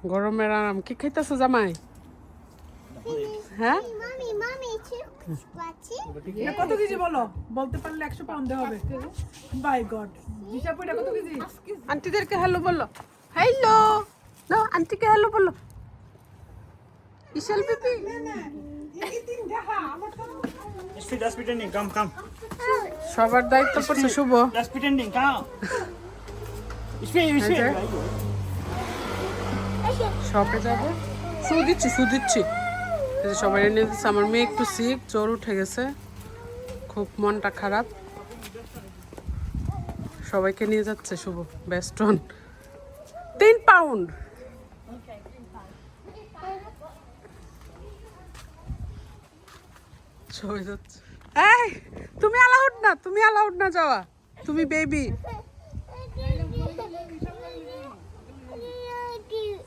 গরমের আরাম কি খাইতেছো জামাই? হ্যাঁ কত কেজি বলো? বলতে পারলে 100 পাউন্ড দেওয়া হবে। বাই গড, দিশাপু এটা কত কেজি? আন্টিদেরকে হ্যালো বলো। হ্যালো না, আন্টিকে হ্যালো বলো। ইশাল বিবি Just pretending, come. সবার দায়িত্ব পড়ছে শুভ। Just pretending, come. It's শপে যাবে, শু দিচ্ছি। এই যে সবাই এনে দিচ্ছে। আমার মেয়ে একটু সিক, জ্বর উঠে গেছে, খুব মনটা খারাপ। সবাইকে নিয়ে যাচ্ছে শুভ। বেস্টন 3 পাউন্ড। সবাই যাচ্ছে। এই তুমি অ্যালাউড না যাওয়া, তুমি বেবি।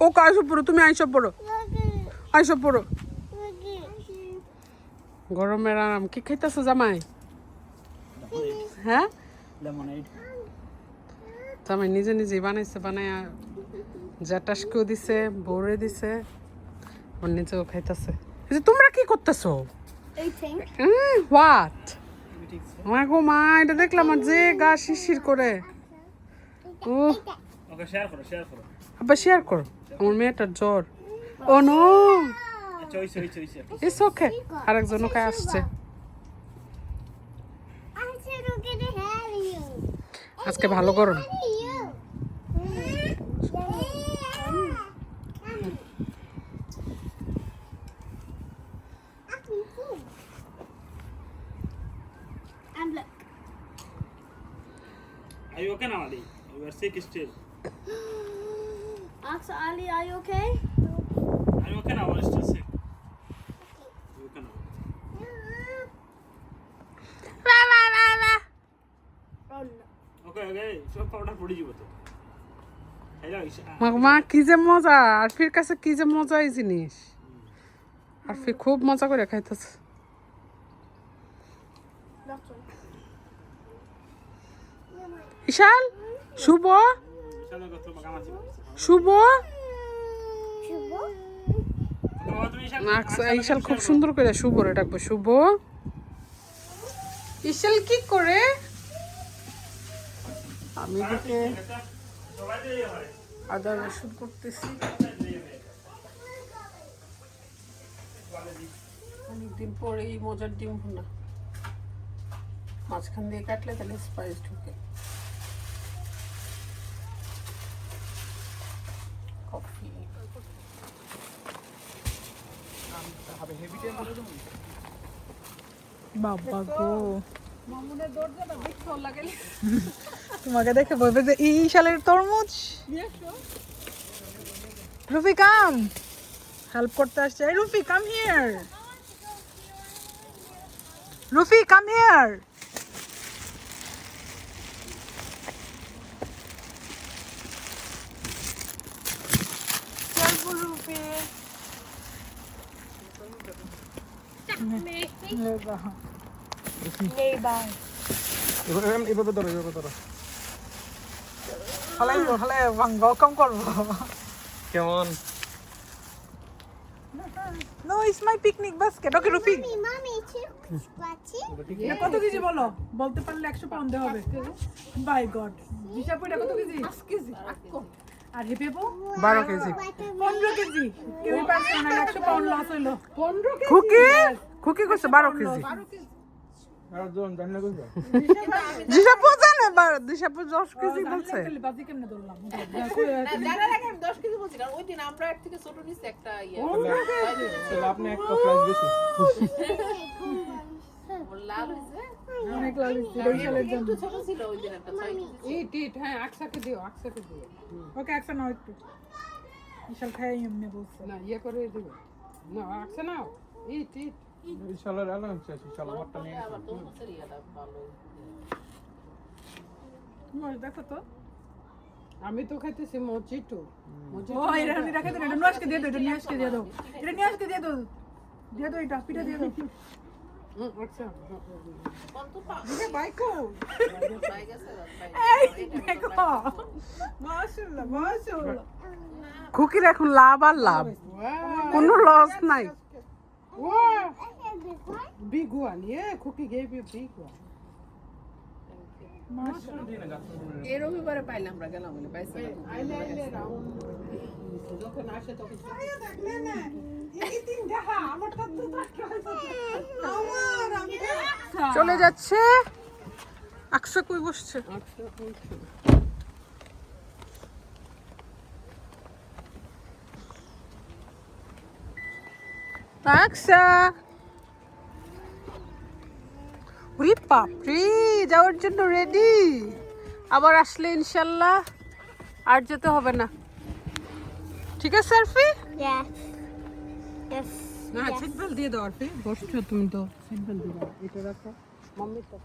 ও আইসব পড়ো, তুমি আইসব পড়ো। গরমের আরাম কি খাইতেছো জামাই? হ্যাঁ lemonade. জামাই নিজেই বানাইছে, বানায়া জ্যাটাসকেও দিছে, বউরে দিছে, ওর নিজেও খাইতেছে। তোমরা কি করতেছো? হোয়াট? মা গো মা, এটা দেখলাম আর যে গা শিরশির করে। ও Okay, share করো. আবার শেয়ার করো। আমার মেয়েটার জ্বর। ও নো, Choice. It's okay. আরেকজন ওকে আসছে। আজকে ভালো গরম। Are you okay now, Ali? You are sick still. Ask Ali, are you okay? Are you okay now or still sick? You okay now? Oh no. Okay. সব powder পড়ে যাবে তো। মা কি যে মজা, আর ফির কাছে কি যে মজা এই জিনিস। আর ফির খুব মজা করে খাইতেছে। ইশাল, শুভ, ইশাল খুব সুন্দর করে শুভ রে ডাকবো। শুভ, ইশাল কি করে? আমি এদিকে আদা রসুন করতেছি। অনেকদিন পরে এই মজার ডিম ভুনা, মাঝখান দিয়ে কাটলে তাহলে স্পাইস ঢুকে। কফি বাবা গো, মামুনের দরজাটা দেখতে ভালো লাগে। তোমাকে দেখে বলবে যে এই শালের তরমুজ। রুফি কাম, হেল্প করতে আসছে। এই রুফি কাম হিয়ার, রুফি কাম হিয়ার। এভাবে ধরো। হলে ওয়েলকাম করবো। কেমন? No, it's my picnic basket. Okay, Rufi. এটা কত কেজি বলো? বলতে পারলে 100 পাউন্ড দেওয়া হবে। বাই গড, দিশাপু এটা কত কেজি? 5 কেজি। আর হেপেপো 12 কেজি। 15 কেজি। কেউ পারছে না, 100 পাউন্ড লস হইলো। 15 কেজি। খুকি কইছে 12 কেজি। আর জন জানি না কইছো। দিশাপু জানে, দিশাপু 10 কেজি বলছে। বাজি কেমনে ধরলাম? জানার আগে আমি 10 কেজি বলছি, কারণ ওই দিন আমরা এক থেকে ছোট নিছি একটা ইয়ে। তাহলে আপনি একটা প্রাইস বেশি। ওর লাভ হইছে। অনেক লাগছে এই শালের জন্য। একটু ছোট ছিল ওই দিন একটা 6 কেজি। ইট হ্যাঁ, আকসাকে দিও। ওকে একশো নাও একটু। বিশাল খাই এমনি বলছে। না ইয়ে করে দিও না, আকসা নাও। ইট ইনশাআল্লাহ আলো হচ্ছে, ইনশাআল্লাহ আমারটা নিয়ে আবার তো হচ্ছে ইয়াটা ভালো। মজ দেখো তো। আমি তো খাইতেছি মজিটো। ও এরা আমি রাখে দেন, এটা নিয়ে দিয়ে দাও, এটা নিয়ে দিয়ে দাও। এটা নিয়ে দিয়ে দাও। দিয়ে দাও এটা, পিঠা দিয়ে দাও। আচ্ছা কোন তো পা দিকে বাইকো। বাই গেছে এই দেখো। মাশাআল্লাহ। না খুকির এখন লাভ আর লাভ, কোনো লস নাই। Big one, yeah. Cookie gave you a big one. এই রবিবারে পাইলাম আমরা গেলাম বলে পাইছি যখন আসে তখন এই তিন দেখা আমারটা তো চলে যাচ্ছে। আকসা কই বসছে? আকসা, ওরে বাপরে, যাওয়ার জন্য রেডি। আবার আসলে ইনশাল্লাহ আর যেতে হবে না। ঠিক আছে আরফি? Yes. Yes. না সিট বেল্ট দিয়ে দাও আর বসছো তুমি তো সিট বেল্ট দিয়ে দাও এটা রাখো মাম্মি তো